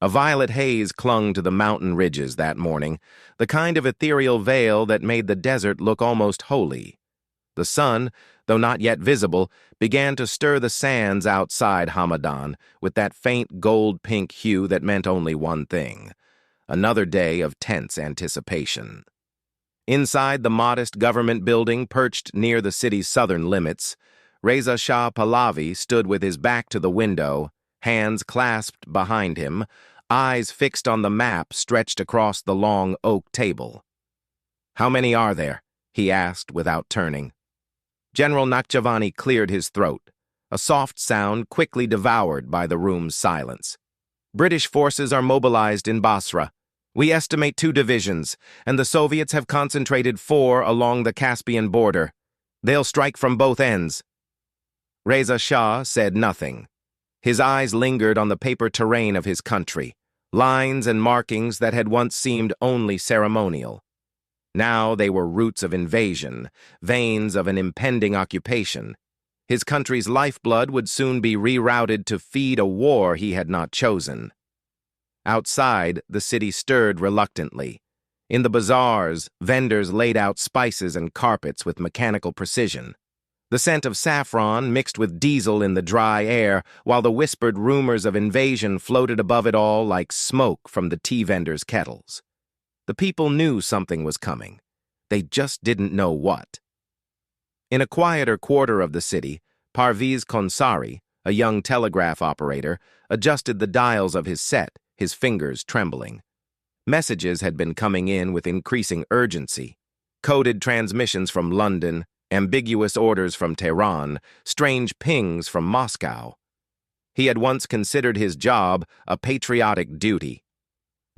A violet haze clung to the mountain ridges that morning, the kind of ethereal veil that made the desert look almost holy. The sun, though not yet visible, began to stir the sands outside Hamadan with that faint gold-pink hue that meant only one thing: another day of tense anticipation. Inside the modest government building perched near the city's southern limits, Reza Shah Pahlavi stood with his back to the window, hands clasped behind him, eyes fixed on the map stretched across the long oak table. "How many are there?" he asked without turning. General Nakhjavani cleared his throat, a soft sound quickly devoured by the room's silence. "British forces are mobilized in Basra. We estimate 2 divisions, and the Soviets have concentrated 4 along the Caspian border. They'll strike from both ends." Reza Shah said nothing. His eyes lingered on the paper terrain of his country, lines and markings that had once seemed only ceremonial. Now they were roots of invasion, veins of an impending occupation. His country's lifeblood would soon be rerouted to feed a war he had not chosen. Outside, the city stirred reluctantly. In the bazaars, vendors laid out spices and carpets with mechanical precision. The scent of saffron mixed with diesel in the dry air, while the whispered rumors of invasion floated above it all like smoke from the tea vendors' kettles. The people knew something was coming. They just didn't know what. In a quieter quarter of the city, Parviz Konsari, a young telegraph operator, adjusted the dials of his set, his fingers trembling. Messages had been coming in with increasing urgency. Coded transmissions from London, ambiguous orders from Tehran, strange pings from Moscow. He had once considered his job a patriotic duty.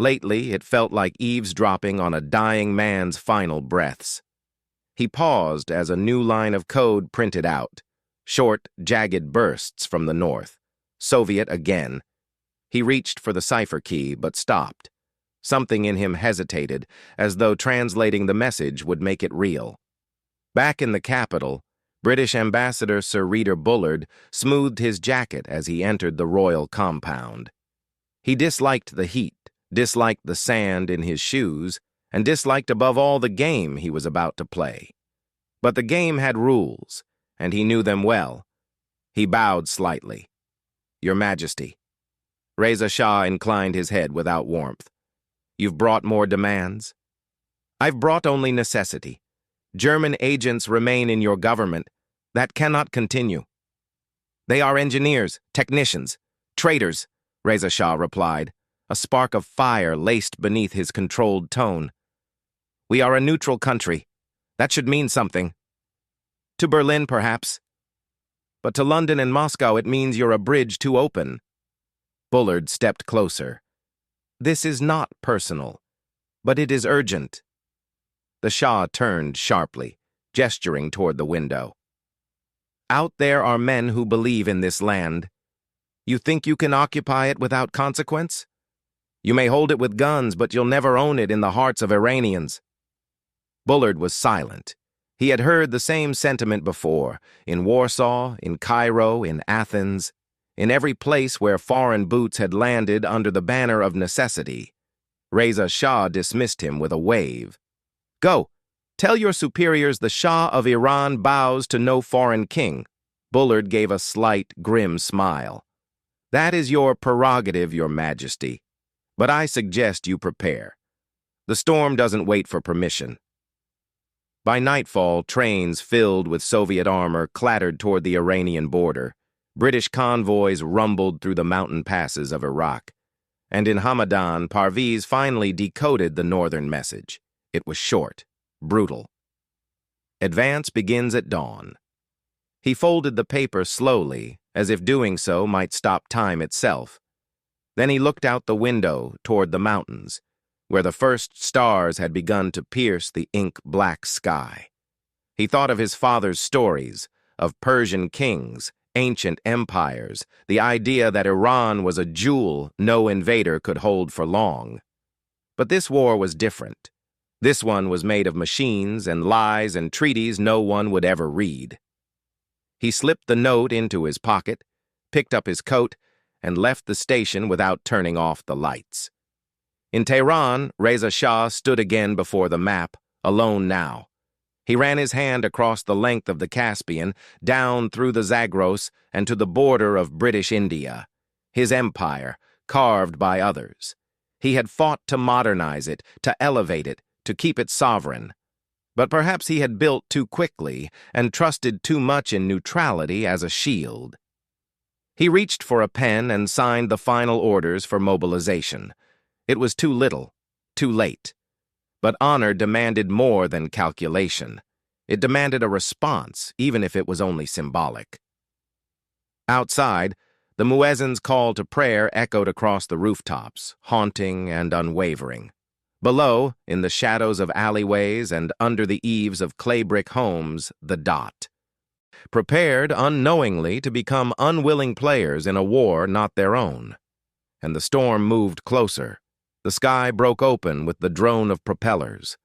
Lately, it felt like eavesdropping on a dying man's final breaths. He paused as a new line of code printed out. Short, jagged bursts from the north. Soviet again. He reached for the cipher key, but stopped. Something in him hesitated, as though translating the message would make it real. Back in the capital, British Ambassador Sir Reader Bullard smoothed his jacket as he entered the royal compound. He disliked the heat, disliked the sand in his shoes, and disliked above all the game he was about to play. But the game had rules, and he knew them well. He bowed slightly. "Your Majesty." Reza Shah inclined his head without warmth. "You've brought more demands?" "I've brought only necessity. German agents remain in your government. That cannot continue." "They are engineers, technicians, traitors," Reza Shah replied, a spark of fire laced beneath his controlled tone. "We are a neutral country. That should mean something. To Berlin, perhaps. But to London and Moscow it means you're a bridge too open." Bullard stepped closer. "This is not personal, but it is urgent." The Shah turned sharply, gesturing toward the window. "Out there are men who believe in this land. You think you can occupy it without consequence? You may hold it with guns, but you'll never own it in the hearts of Iranians." Bullard was silent. He had heard the same sentiment before, in Warsaw, in Cairo, in Athens, in every place where foreign boots had landed under the banner of necessity. Reza Shah dismissed him with a wave. "Go, tell your superiors the Shah of Iran bows to no foreign king." Bullard gave a slight, grim smile. "That is your prerogative, Your Majesty. But I suggest you prepare. The storm doesn't wait for permission." By nightfall, trains filled with Soviet armor clattered toward the Iranian border. British convoys rumbled through the mountain passes of Iraq. And in Hamadan, Parviz finally decoded the northern message. It was short, brutal. "Advance begins at dawn." He folded the paper slowly, as if doing so might stop time itself. Then he looked out the window toward the mountains, where the first stars had begun to pierce the ink-black sky. He thought of his father's stories, of Persian kings, ancient empires, the idea that Iran was a jewel no invader could hold for long. But this war was different. This one was made of machines and lies and treaties no one would ever read. He slipped the note into his pocket, picked up his coat, and left the station without turning off the lights. In Tehran, Reza Shah stood again before the map, alone now. He ran his hand across the length of the Caspian, down through the Zagros and to the border of British India. His empire, carved by others. He had fought to modernize it, to elevate it, to keep it sovereign. But perhaps he had built too quickly and trusted too much in neutrality as a shield. He reached for a pen and signed the final orders for mobilization. It was too little, too late. But honor demanded more than calculation. It demanded a response, even if it was only symbolic. Outside, the muezzin's call to prayer echoed across the rooftops, haunting and unwavering. Below, in the shadows of alleyways and under the eaves of clay-brick homes, the dot. Prepared unknowingly to become unwilling players in a war not their own. And the storm moved closer. The sky broke open with the drone of propellers.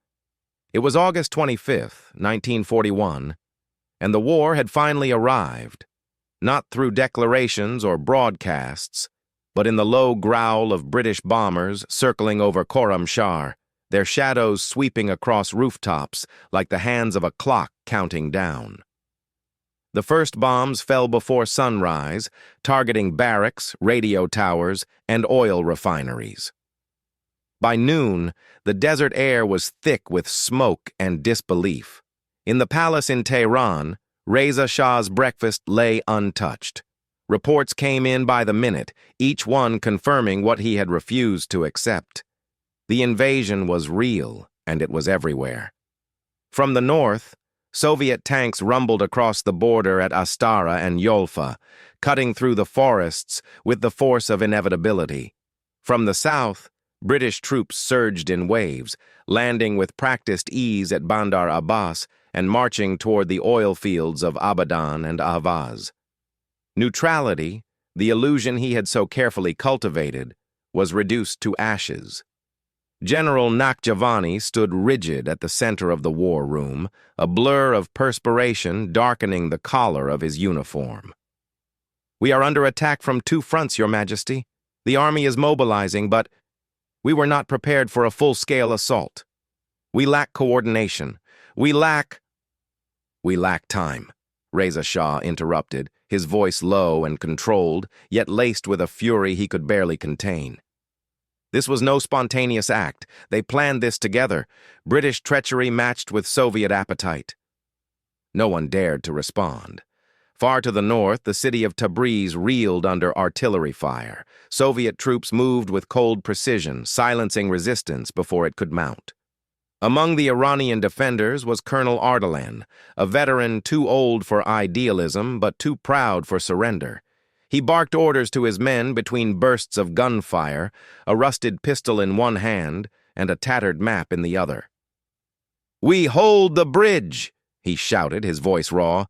It was August 25th, 1941, and the war had finally arrived, not through declarations or broadcasts, but in the low growl of British bombers circling over Khorramshahr, their shadows sweeping across rooftops like the hands of a clock counting down. The first bombs fell before sunrise, targeting barracks, radio towers, and oil refineries. By noon, the desert air was thick with smoke and disbelief. In the palace in Tehran, Reza Shah's breakfast lay untouched. Reports came in by the minute, each one confirming what he had refused to accept. The invasion was real, and it was everywhere. From the north, Soviet tanks rumbled across the border at Astara and Yolfa, cutting through the forests with the force of inevitability. From the south, British troops surged in waves, landing with practiced ease at Bandar Abbas and marching toward the oil fields of Abadan and Ahvaz. Neutrality, the illusion he had so carefully cultivated, was reduced to ashes. General Nakhjavani stood rigid at the center of the war room, a blur of perspiration darkening the collar of his uniform. "We are under attack from two fronts, Your Majesty. The army is mobilizing, but we were not prepared for a full-scale assault. We lack coordination. We lack time," Reza Shah interrupted, his voice low and controlled, yet laced with a fury he could barely contain. This was no spontaneous act. They planned this together, British treachery matched with Soviet appetite. No one dared to respond. Far to the north, the city of Tabriz reeled under artillery fire. Soviet troops moved with cold precision, silencing resistance before it could mount. Among the Iranian defenders was Colonel Ardalan, a veteran too old for idealism but too proud for surrender. He barked orders to his men between bursts of gunfire, a rusted pistol in one hand and a tattered map in the other. "We hold the bridge," he shouted, his voice raw.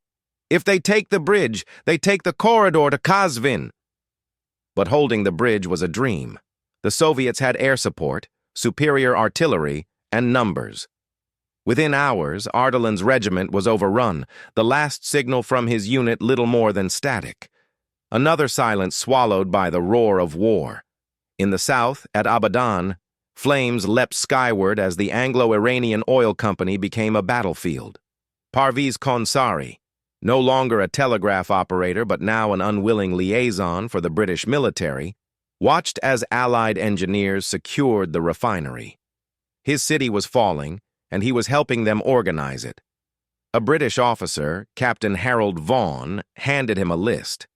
"If they take the bridge, they take the corridor to Kazvin." But holding the bridge was a dream. The Soviets had air support, superior artillery, and numbers. Within hours, Ardalan's regiment was overrun, the last signal from his unit little more than static. Another silence swallowed by the roar of war. In the south, at Abadan, flames leapt skyward as the Anglo-Iranian Oil Company became a battlefield. Parviz Konsari, no longer a telegraph operator but now an unwilling liaison for the British military, watched as Allied engineers secured the refinery. His city was falling, and he was helping them organize it. A British officer, Captain Harold Vaughan, handed him a list.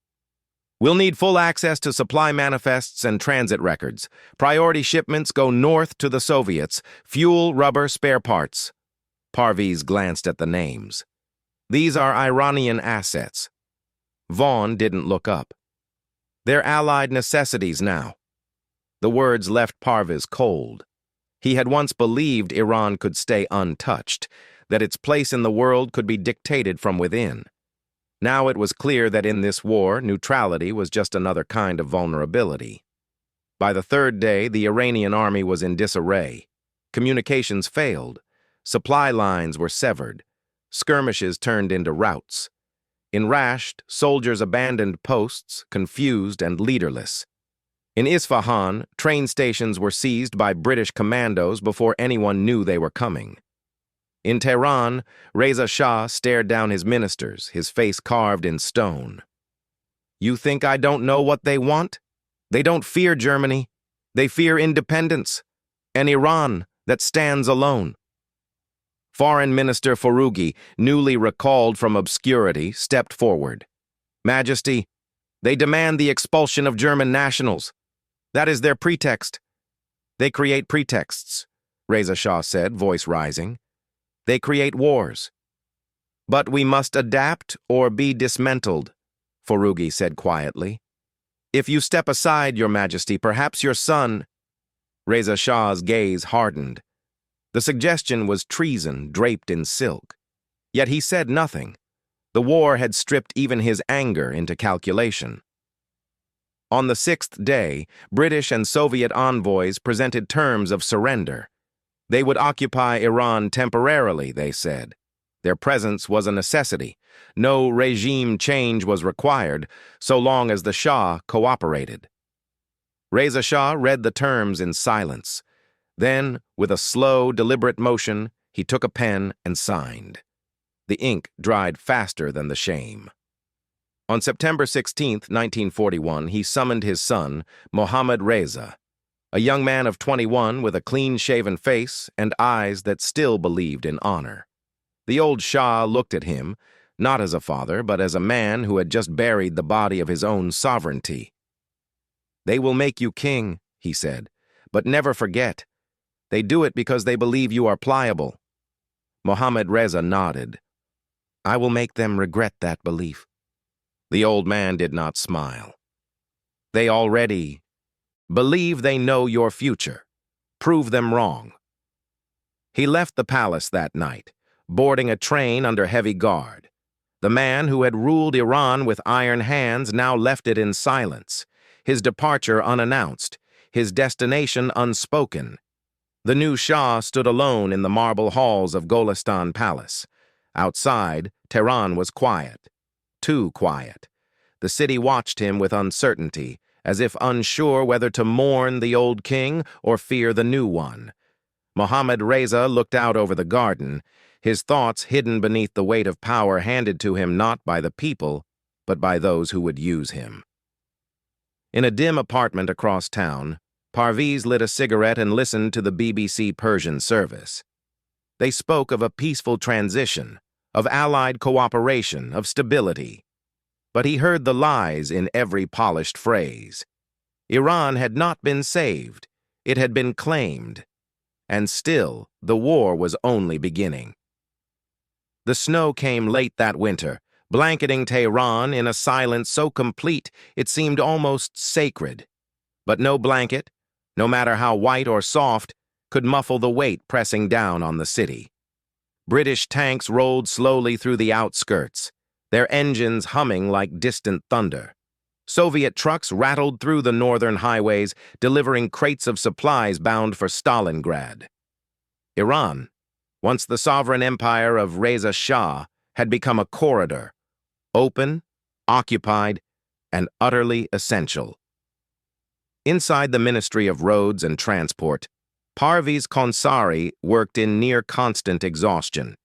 "We'll need full access to supply manifests and transit records. Priority shipments go north to the Soviets. Fuel, rubber, spare parts." Parviz glanced at the names. "These are Iranian assets." Vaughan didn't look up. "They're Allied necessities now." The words left Parviz cold. He had once believed Iran could stay untouched, that its place in the world could be dictated from within. Now it was clear that in this war, neutrality was just another kind of vulnerability. By the third day, the Iranian army was in disarray. Communications failed. Supply lines were severed. Skirmishes turned into routs. Enraged, soldiers abandoned posts, confused and leaderless. In Isfahan, train stations were seized by British commandos before anyone knew they were coming. In Tehran, Reza Shah stared down his ministers, his face carved in stone. "You think I don't know what they want? They don't fear Germany. They fear independence, an Iran that stands alone." Foreign Minister Foroughi, newly recalled from obscurity, stepped forward. "Majesty, they demand the expulsion of German nationals. That is their pretext." "They create pretexts," Reza Shah said, voice rising. "They create wars." "But we must adapt or be dismantled," Foroughi said quietly. "If you step aside, Your Majesty, perhaps your son—" Reza Shah's gaze hardened. The suggestion was treason draped in silk. Yet he said nothing. The war had stripped even his anger into calculation. On the sixth day, British and Soviet envoys presented terms of surrender. They would occupy Iran temporarily, they said. Their presence was a necessity. No regime change was required, so long as the Shah cooperated. Reza Shah read the terms in silence. Then, with a slow, deliberate motion, he took a pen and signed. The ink dried faster than the shame. On September 16, 1941, he summoned his son, Mohammad Reza, a young man of 21 with a clean-shaven face and eyes that still believed in honor. The old Shah looked at him, not as a father, but as a man who had just buried the body of his own sovereignty. "They will make you king," he said, "but never forget. They do it because they believe you are pliable." Mohammad Reza nodded. "I will make them regret that belief." The old man did not smile. "They already believe they know your future. Prove them wrong." He left the palace that night, boarding a train under heavy guard. The man who had ruled Iran with iron hands now left it in silence, his departure unannounced, his destination unspoken. The new Shah stood alone in the marble halls of Golestan Palace. Outside, Tehran was quiet. Too quiet. The city watched him with uncertainty, as if unsure whether to mourn the old king or fear the new one. Mohammad Reza looked out over the garden, his thoughts hidden beneath the weight of power handed to him not by the people, but by those who would use him. In a dim apartment across town, Parviz lit a cigarette and listened to the BBC Persian service. They spoke of a peaceful transition, of allied cooperation, of stability. But he heard the lies in every polished phrase. Iran had not been saved, it had been claimed. And still, the war was only beginning. The snow came late that winter, blanketing Tehran in a silence so complete it seemed almost sacred. But no blanket, no matter how white or soft, could muffle the weight pressing down on the city. British tanks rolled slowly through the outskirts, their engines humming like distant thunder. Soviet trucks rattled through the northern highways, delivering crates of supplies bound for Stalingrad. Iran, once the sovereign empire of Reza Shah, had become a corridor, open, occupied, and utterly essential. Inside the Ministry of Roads and Transport, Parviz Konsari worked in near-constant exhaustion.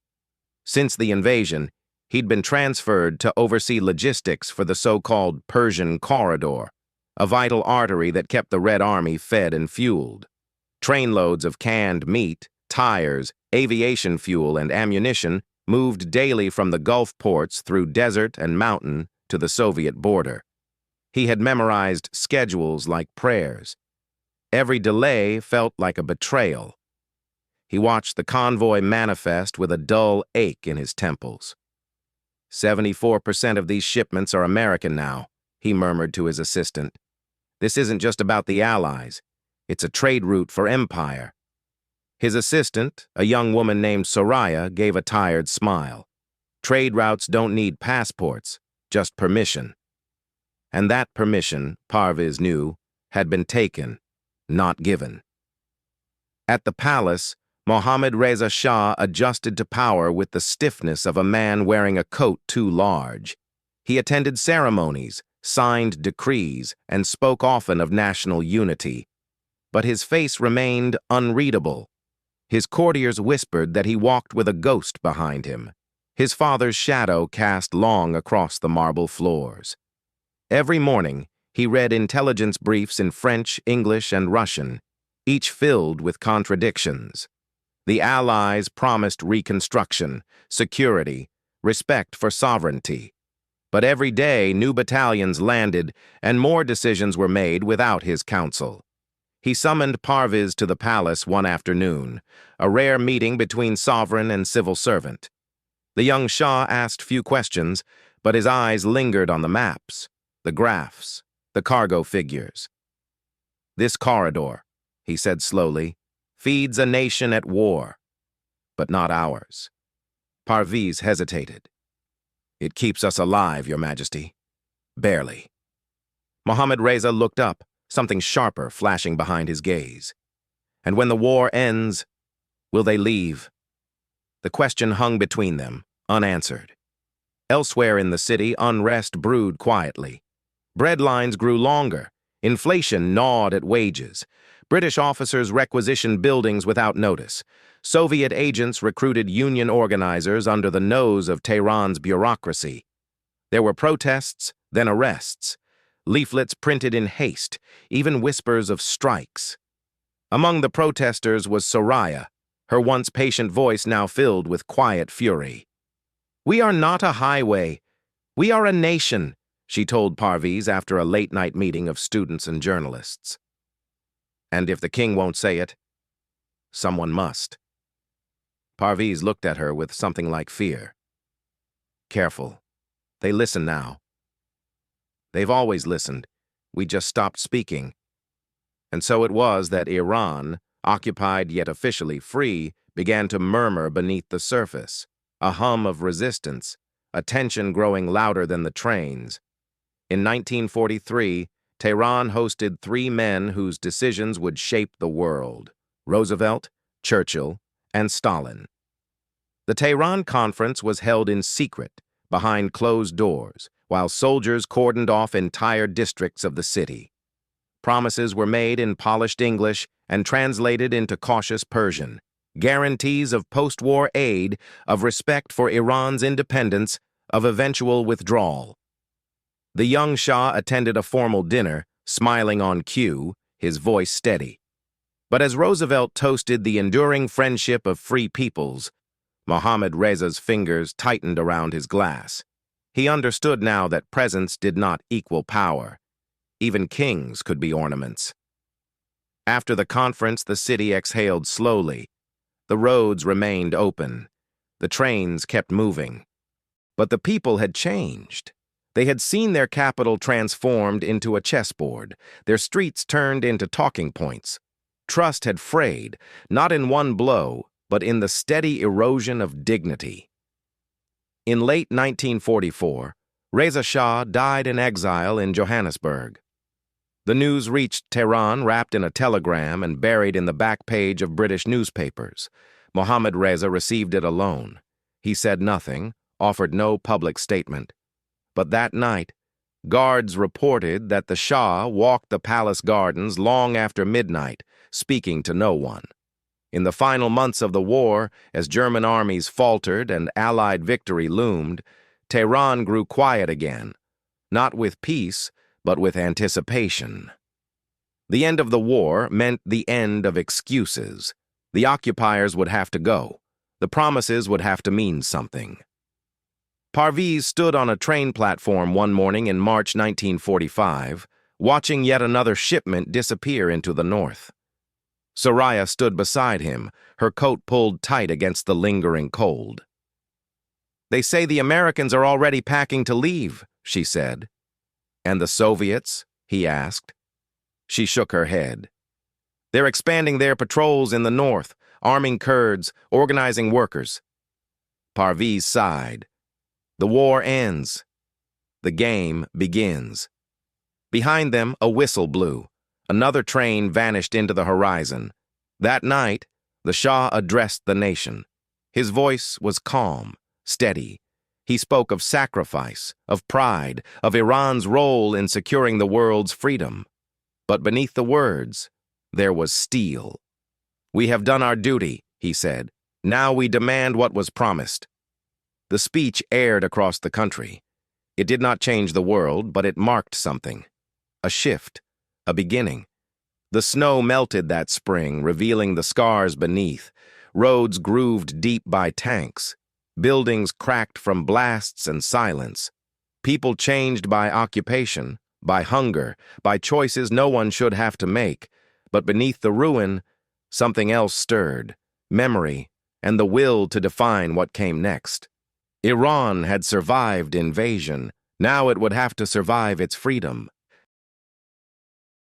Since the invasion, he'd been transferred to oversee logistics for the so-called Persian Corridor, a vital artery that kept the Red Army fed and fueled. Trainloads of canned meat, tires, aviation fuel, and ammunition moved daily from the Gulf ports through desert and mountain to the Soviet border. He had memorized schedules like prayers. Every delay felt like a betrayal. He watched the convoy manifest with a dull ache in his temples. 74% of these shipments are American now, he murmured to his assistant. This isn't just about the Allies. It's a trade route for empire. His assistant, a young woman named Soraya, gave a tired smile. Trade routes don't need passports, just permission. And that permission, Parviz knew, had been taken, not given. At the palace, Mohammad Reza Shah adjusted to power with the stiffness of a man wearing a coat too large. He attended ceremonies, signed decrees, and spoke often of national unity. But his face remained unreadable. His courtiers whispered that he walked with a ghost behind him. His father's shadow cast long across the marble floors. Every morning, he read intelligence briefs in French, English, and Russian, each filled with contradictions. The Allies promised reconstruction, security, respect for sovereignty. But every day, new battalions landed, and more decisions were made without his counsel. He summoned Parviz to the palace one afternoon, a rare meeting between sovereign and civil servant. The young Shah asked few questions, but his eyes lingered on the maps, the graphs, the cargo figures. "This corridor," he said slowly, "feeds a nation at war, but not ours." Parviz hesitated. "It keeps us alive, Your Majesty. Barely." Mohammad Reza looked up, something sharper flashing behind his gaze. "And when the war ends, will they leave?" The question hung between them, unanswered. Elsewhere in the city, unrest brewed quietly. Bread lines grew longer. Inflation gnawed at wages. British officers requisitioned buildings without notice. Soviet agents recruited union organizers under the nose of Tehran's bureaucracy. There were protests, then arrests. Leaflets printed in haste, even whispers of strikes. Among the protesters was Soraya, her once patient voice now filled with quiet fury. "We are not a highway. We are a nation," she told Parviz after a late-night meeting of students and journalists. "And if the king won't say it, someone must." Parviz looked at her with something like fear. "Careful. They listen now. They've always listened. We just stopped speaking." And so it was that Iran, occupied yet officially free, began to murmur beneath the surface, a hum of resistance, a tension growing louder than the trains. In 1943, Tehran hosted three men whose decisions would shape the world: Roosevelt, Churchill, and Stalin. The Tehran Conference was held in secret, behind closed doors, while soldiers cordoned off entire districts of the city. Promises were made in polished English and translated into cautious Persian, guarantees of post-war aid, of respect for Iran's independence, of eventual withdrawal. The young Shah attended a formal dinner, smiling on cue, his voice steady. But as Roosevelt toasted the enduring friendship of free peoples, Mohammad Reza's fingers tightened around his glass. He understood now that presence did not equal power. Even kings could be ornaments. After the conference, the city exhaled slowly. The roads remained open. The trains kept moving. But the people had changed. They had seen their capital transformed into a chessboard, their streets turned into talking points. Trust had frayed, not in one blow, but in the steady erosion of dignity. In late 1944, Reza Shah died in exile in Johannesburg. The news reached Tehran wrapped in a telegram and buried in the back page of British newspapers. Mohammad Reza received it alone. He said nothing, offered no public statement. But that night, guards reported that the Shah walked the palace gardens long after midnight, speaking to no one. In the final months of the war, as German armies faltered and Allied victory loomed, Tehran grew quiet again, not with peace, but with anticipation. The end of the war meant the end of excuses. The occupiers would have to go. The promises would have to mean something. Parviz stood on a train platform one morning in March 1945, watching yet another shipment disappear into the north. Soraya stood beside him, her coat pulled tight against the lingering cold. "They say the Americans are already packing to leave," she said. "And the Soviets?" he asked. She shook her head. "They're expanding their patrols in the north, arming Kurds, organizing workers." Parviz sighed. The war ends. The game begins. Behind them, a whistle blew. Another train vanished into the horizon. That night, the Shah addressed the nation. His voice was calm, steady. He spoke of sacrifice, of pride, of Iran's role in securing the world's freedom. But beneath the words, there was steel. "We have done our duty," he said. "Now we demand what was promised." The speech aired across the country. It did not change the world, but it marked something. A shift, a beginning. The snow melted that spring, revealing the scars beneath, roads grooved deep by tanks, buildings cracked from blasts and silence, people changed by occupation, by hunger, by choices no one should have to make. But beneath the ruin, something else stirred, memory, and the will to define what came next. Iran had survived invasion. Now it would have to survive its freedom.